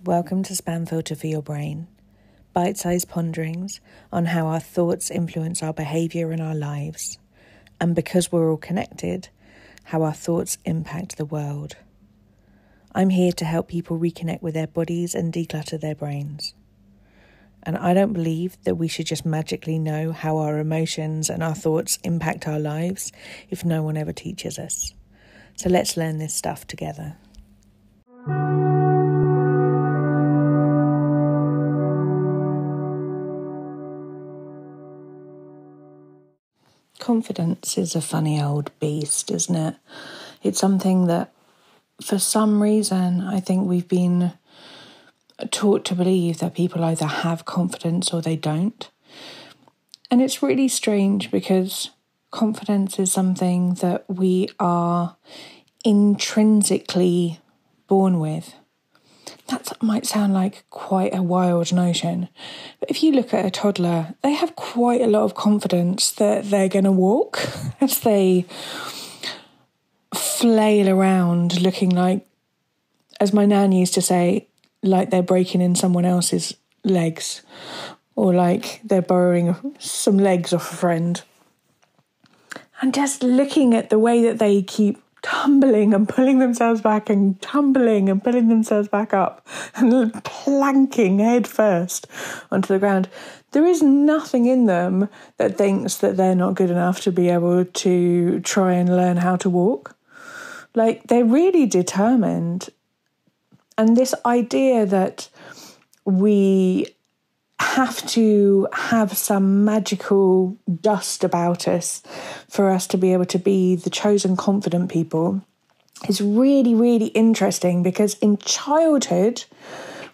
Welcome to Spam Filter for Your Brain, bite-sized ponderings on how our thoughts influence our behaviour and our lives, and because we're all connected, how our thoughts impact the world. I'm here to help people reconnect with their bodies and declutter their brains. And I don't believe that we should just magically know how our emotions and our thoughts impact our lives if no one ever teaches us. So let's learn this stuff together. Confidence is a funny old beast, isn't it? It's something that, for some reason, I think we've been taught to believe that people either have confidence or they don't. And it's really strange because confidence is something that we are intrinsically born with. That might sound like quite a wild notion, but if you look at a toddler, they have quite a lot of confidence that they're going to walk as they flail around looking like, as my nan used to say, like they're breaking in someone else's legs, or like they're borrowing some legs off a friend. And just looking at the way that they keep tumbling and pulling themselves back and tumbling and pulling themselves back up and planking head first onto the ground. There is nothing in them that thinks that they're not good enough to be able to try and learn how to walk. Like, they're really determined. And this idea that we have to have some magical dust about us for us to be able to be the chosen confident people is really, really interesting, because in childhood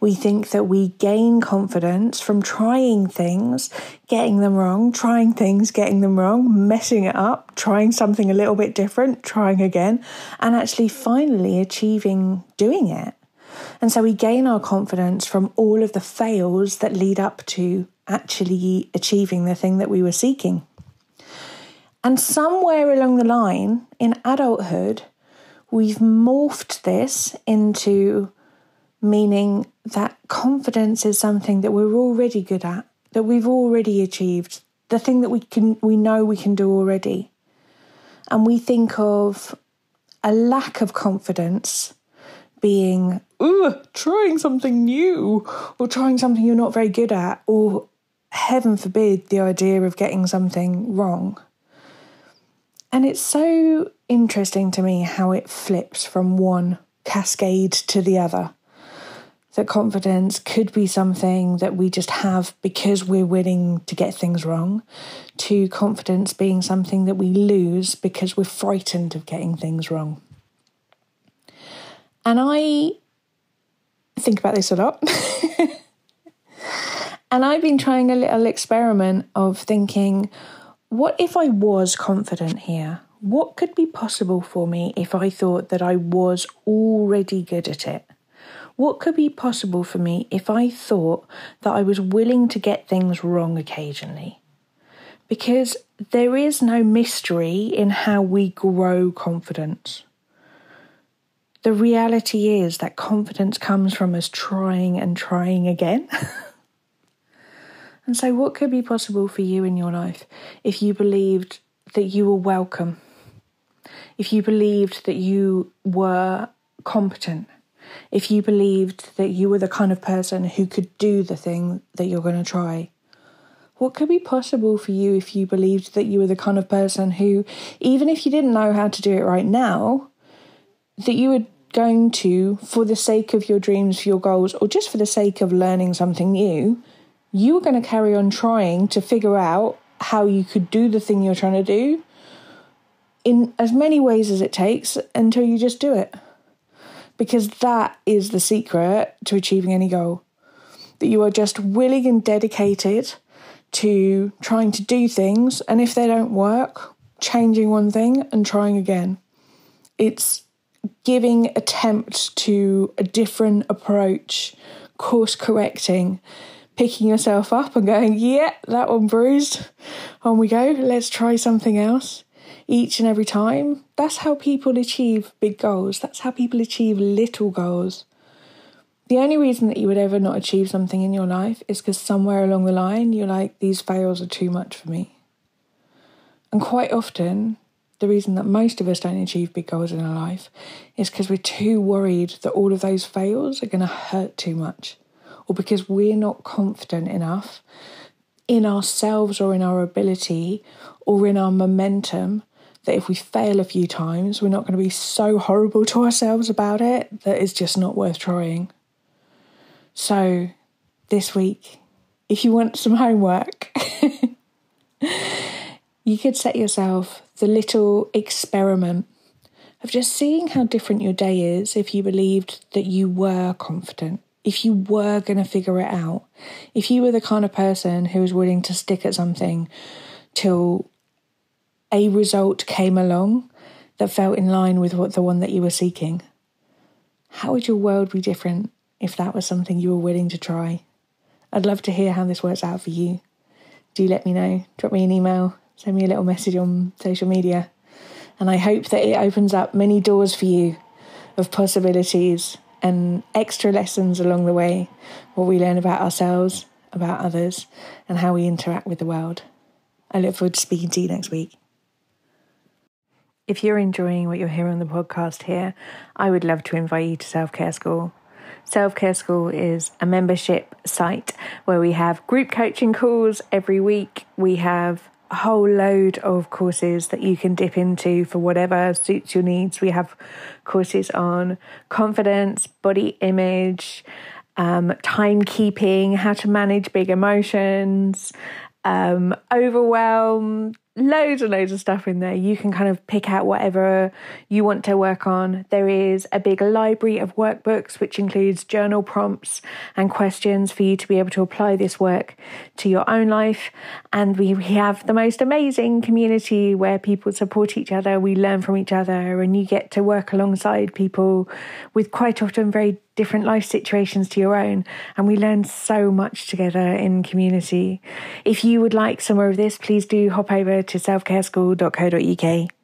we think that we gain confidence from trying things, getting them wrong, trying things, getting them wrong, messing it up, trying something a little bit different, trying again, and actually finally achieving doing it. And so we gain our confidence from all of the fails that lead up to actually achieving the thing that we were seeking. And somewhere along the line in adulthood, we've morphed this into meaning that confidence is something that we're already good at, that we've already achieved, the thing that we know we can do already. And we think of a lack of confidence being trying something new, or trying something you're not very good at, or heaven forbid, the idea of getting something wrong. And it's so interesting to me how it flips from one cascade to the other. That confidence could be something that we just have because we're willing to get things wrong, to confidence being something that we lose because we're frightened of getting things wrong. And I think about this a lot. And I've been trying a little experiment of thinking, what if I was confident here? What could be possible for me if I thought that I was already good at it? What could be possible for me if I thought that I was willing to get things wrong occasionally? Because there is no mystery in how we grow confidence. The reality is that confidence comes from us trying and trying again. And so what could be possible for you in your life if you believed that you were welcome? If you believed that you were competent? If you believed that you were the kind of person who could do the thing that you're going to try? What could be possible for you if you believed that you were the kind of person who, even if you didn't know how to do it right now, that you were going to, for the sake of your dreams, for your goals, or just for the sake of learning something new, you were going to carry on trying to figure out how you could do the thing you're trying to do in as many ways as it takes until you just do it. Because that is the secret to achieving any goal. That you are just willing and dedicated to trying to do things, and if they don't work, changing one thing and trying again. It's giving attempt to a different approach, course correcting, picking yourself up and going, yeah, that one bruised. On we go, let's try something else. Each and every time. That's how people achieve big goals. That's how people achieve little goals. The only reason that you would ever not achieve something in your life is because somewhere along the line, you're like, these fails are too much for me. And quite often, the reason that most of us don't achieve big goals in our life is because we're too worried that all of those fails are going to hurt too much, or because we're not confident enough in ourselves or in our ability or in our momentum that if we fail a few times, we're not going to be so horrible to ourselves about it that it's just not worth trying. So this week, if you want some homework, you could set yourself the little experiment of just seeing how different your day is if you believed that you were confident, if you were going to figure it out, if you were the kind of person who was willing to stick at something till a result came along that felt in line with the one that you were seeking. How would your world be different if that was something you were willing to try? I'd love to hear how this works out for you. Do let me know. Drop me an email. Send me a little message on social media. And I hope that it opens up many doors for you of possibilities and extra lessons along the way, what we learn about ourselves, about others, and how we interact with the world. I look forward to speaking to you next week. If you're enjoying what you're hearing on the podcast here, I would love to invite you to Self-Care School. Self-Care School is a membership site where we have group coaching calls every week. We have a whole load of courses that you can dip into for whatever suits your needs. We have courses on confidence, body image, timekeeping, how to manage big emotions, overwhelm, loads and loads of stuff in there. You can kind of pick out whatever you want to work on. There is a big library of workbooks, which includes journal prompts and questions for you to be able to apply this work to your own life. And we have the most amazing community where people support each other. We learn from each other, and you get to work alongside people with quite often very different life situations to your own, and we learn so much together in community. If you would like some more of this, please do hop over to selfcareschool.co.uk.